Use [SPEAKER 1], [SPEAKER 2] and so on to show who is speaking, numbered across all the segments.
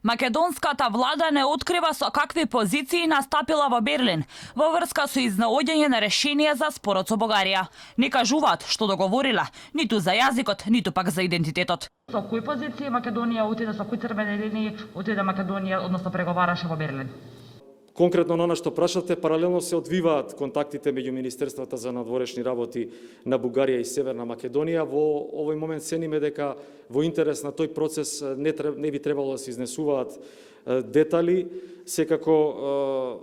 [SPEAKER 1] Македонската влада не открива со какви позиции настапила во Берлин во врска со изнаоѓање на решение за спорот со Бугарија. Не кажуваат што договорила, ниту за јазикот, ниту пак за идентитетот.
[SPEAKER 2] Со кои позиции Македонија отиде, со кои црвени линии отиде Македонија, односно преговараше во Берлин?
[SPEAKER 3] Конкретно на што прашате, паралелно се одвиваат контактите меѓу Министерствата за надворешни работи на Бугарија и Северна Македонија. Во овој момент цениме дека во интерес на тој процес не би требало да се изнесуваат детали. Секако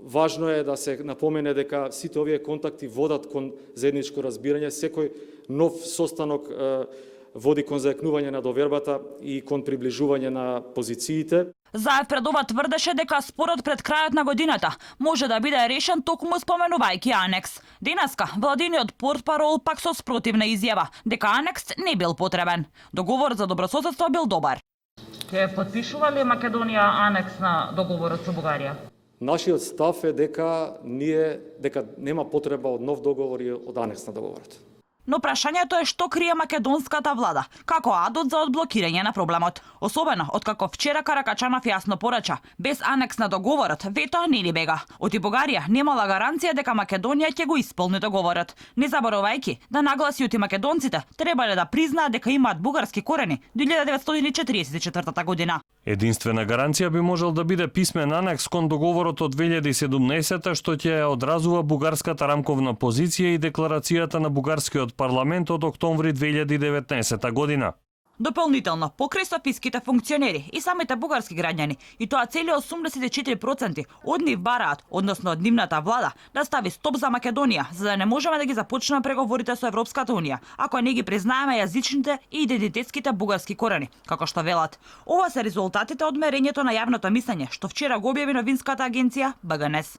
[SPEAKER 3] важно е да се напомене дека сите овие контакти водат кон заедничко разбирање. Секој нов состанок води кон заекнување на довербата и кон приближување на позициите.
[SPEAKER 1] Заев пред ова тврдеше дека спорот пред крајот на годината може да биде решен токму споменувајќи анекс. Денеска владиниот портпарол пак со спротивна изјава дека анекс не бил потребен. Договорот за добрососедство бил добар.
[SPEAKER 2] Ќе подпишува ли Македонија анекс на договорот со Бугарија?
[SPEAKER 3] Нашиот став е дека нема потреба од нов договор и од анекс на договорот.
[SPEAKER 1] Но прашањето е што крие македонската влада како адот за одблокирање на проблемот. Особено откако вчера Каракачанов јасно порача, без анекс на договорот вето не ли бега. Оти Бугарија немала гаранција дека Македонија ќе го исполни договорот, не заборавајќи да нагласи оти македонците требале да признаат дека имаат бугарски корени до 1944 година.
[SPEAKER 4] Единствена гаранција би можел да биде писмен анекс кон договорот од 2017 што ќе одразува бугарската рамковна позиција и декларацијата на бугарскиот парламент од октомври 2019 година.
[SPEAKER 1] Дополнително, покрај софиските функционери и самите бугарски граѓани, и тоа цели 84% од нив бараат, односно од нивната влада, да стави стоп за Македонија, за да не можеме да ги започнеме преговорите со Европската унија, ако не ги признаеме јазичните и идентитетските бугарски корени, како што велат. Ова се резултатите од мерењето на јавното мислење, што вчера го објави новинската агенција БГНЕС.